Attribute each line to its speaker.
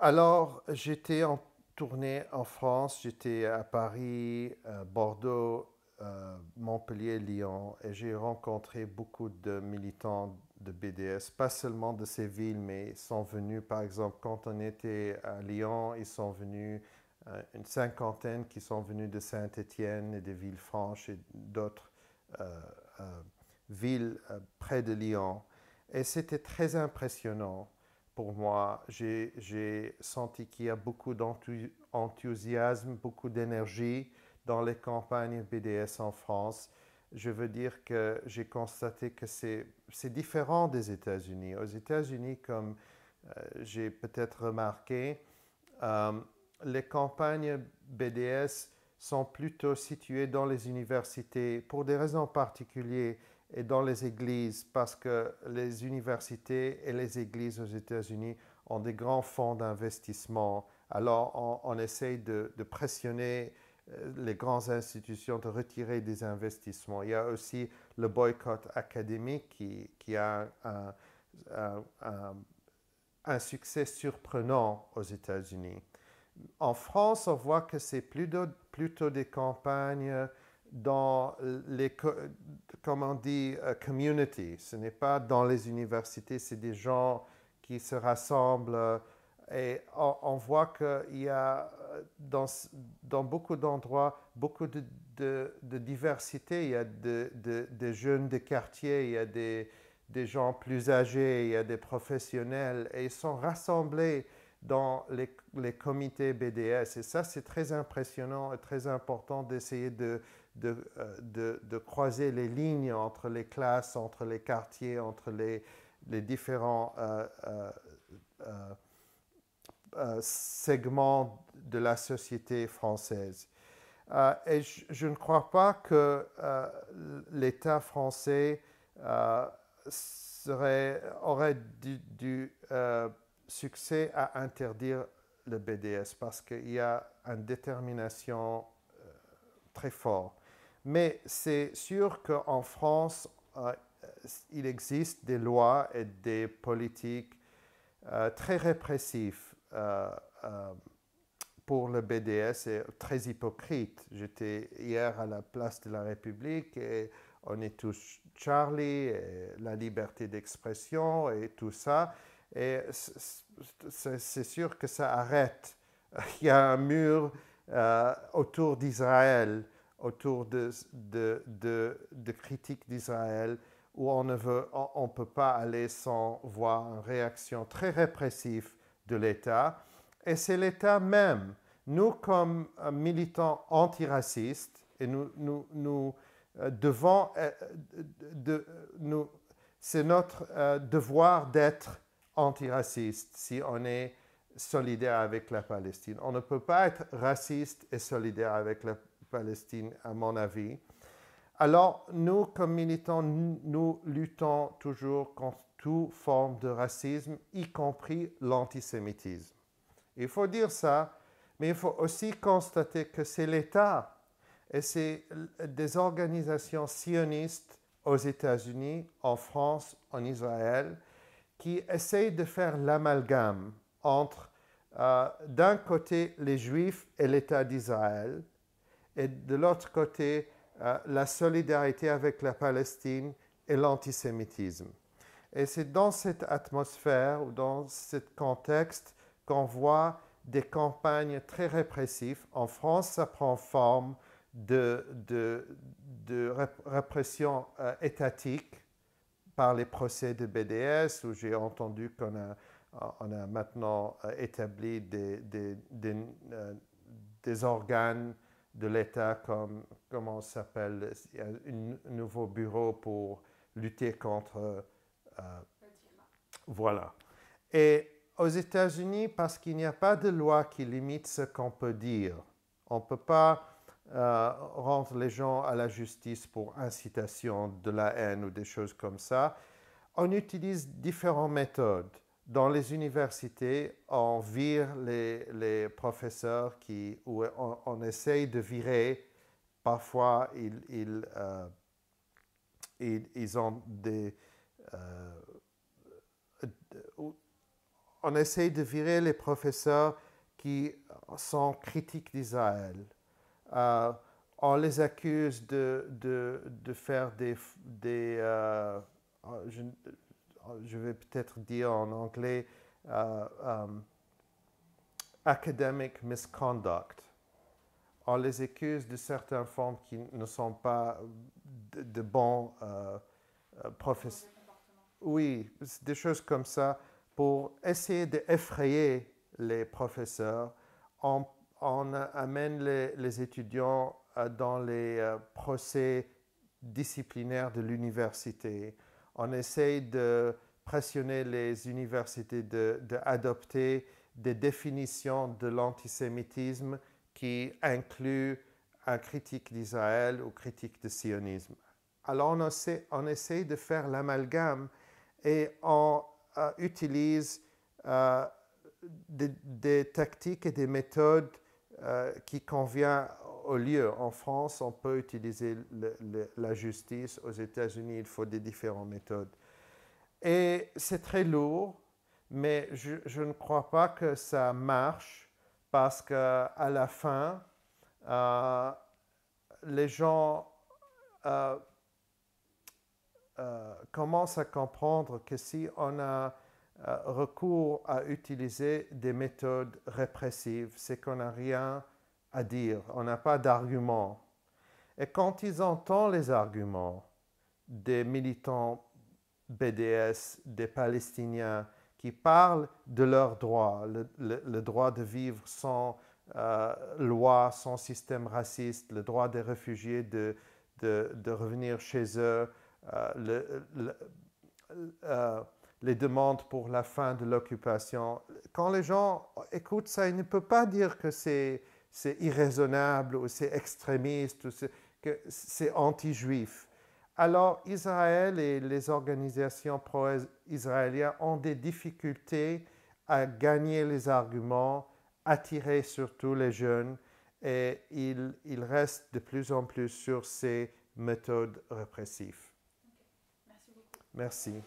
Speaker 1: Alors, j'étais en tournée en France, j'étais à Paris, Bordeaux, Montpellier, Lyon, et j'ai rencontré beaucoup de militants de BDS, pas seulement de ces villes, mais ils sont venus, par exemple, quand on était à Lyon, ils sont venus, une cinquantaine qui sont venus de Saint-Étienne et de Villefranche et d'autres euh, euh, villes près de Lyon. Et c'était très impressionnant pour moi. J'ai senti qu'il y a beaucoup d'enthousiasme, beaucoup d'énergie dans les campagnes BDS en France. Je veux dire que j'ai constaté que c'est différent des États-Unis. Aux États-Unis, comme j'ai peut-être remarqué, euh, les campagnes BDS sont plutôt situées dans les universités pour des raisons particulières et dans les églises parce que les universités et les églises aux États-Unis ont des grands fonds d'investissement. Alors on essaye de pressionner les grandes institutions de retirer des investissements. Il y a aussi le boycott académique qui a un succès surprenant aux États-Unis. En France, on voit que c'est plutôt des campagnes dans les, comme on dit, community. Ce n'est pas dans les universités, c'est des gens qui se rassemblent et on voit qu'il y a dans beaucoup d'endroits beaucoup de diversité. Il y a des jeunes de quartier, il y a des gens plus âgés, il y a des professionnels et ils sont rassemblés dans les comités BDS. Et ça, c'est très impressionnant et très important d'essayer de croiser les lignes entre les classes, entre les quartiers, entre les différents euh, segments de la société française. Et je ne crois pas que l'État français aurait du succès à interdire le BDS parce qu'il y a une détermination très forte. Mais c'est sûr qu'en France, il existe des lois et des politiques très répressives pour le BDS et très hypocrite. J'étais hier à la place de la République et on est tous Charlie, et la liberté d'expression et tout ça. Et c'est sûr que ça arrête. Il y a un mur autour d'Israël, autour de critiques d'Israël, où on ne peut pas aller sans voir une réaction très répressive de l'État. Et c'est l'État même. Nous, comme militants antiracistes, et nous devons, c'est notre devoir d'être antiraciste si on est solidaire avec la Palestine. On ne peut pas être raciste et solidaire avec la Palestine, à mon avis. Alors, nous, comme militants, nous luttons toujours contre toute forme de racisme, y compris l'antisémitisme. Il faut dire ça, mais il faut aussi constater que c'est l'État et c'est des organisations sionistes aux États-Unis, en France, en Israël, qui essayent de faire l'amalgame entre, d'un côté, les Juifs et l'État d'Israël, et de l'autre côté, la solidarité avec la Palestine et l'antisémitisme. Et c'est dans cette atmosphère ou dans ce contexte qu'on voit des campagnes très répressives. En France, ça prend forme de répression étatique par les procès de BDS, où j'ai entendu on a maintenant établi des organes de l'État comme, comment ça s'appelle, il y a un nouveau bureau pour lutter contre... voilà. Et aux États-Unis, parce qu'il n'y a pas de loi qui limite ce qu'on peut dire, on ne peut pas rendre les gens à la justice pour incitation de la haine ou des choses comme ça. On utilise différentes méthodes. Dans les universités, on vire les professeurs où on essaye de virer. Parfois, ils ont des... on essaye de virer les professeurs qui sont critiques d'Israël. On les accuse de faire je vais peut-être dire en anglais, academic misconduct. On les accuse de certaines formes qui ne sont pas de bons professeurs. Oui, des choses comme ça pour essayer d'effrayer les professeurs. On amène les étudiants dans les procès disciplinaires de l'université. On essaye de pressionner les universités d'adopter des définitions de l'antisémitisme qui incluent un critique d'Israël ou critique du sionisme. Alors on essaie de faire l'amalgame et on utilise des tactiques et des méthodes qui conviennent au lieu. En France, on peut utiliser la justice. Aux États-Unis, il faut des différentes méthodes. Et c'est très lourd, mais je ne crois pas que ça marche parce qu'à la fin, les gens commencent à comprendre que si on a recours à utiliser des méthodes répressives, c'est qu'on n'a rien à dire, on n'a pas d'arguments. Et quand ils entendent les arguments des militants BDS, des Palestiniens, qui parlent de leurs droits, le droit de vivre sans loi, sans système raciste, le droit des réfugiés de revenir chez eux, les demandes pour la fin de l'occupation. Quand les gens écoutent ça, ils ne peuvent pas dire que c'est irraisonnable ou c'est extrémiste ou que c'est anti-juif. Alors Israël et les organisations pro-israéliennes ont des difficultés à gagner les arguments, attirer surtout les jeunes, et ils restent de plus en plus sur ces méthodes répressives.
Speaker 2: Okay. Merci beaucoup.
Speaker 1: Merci.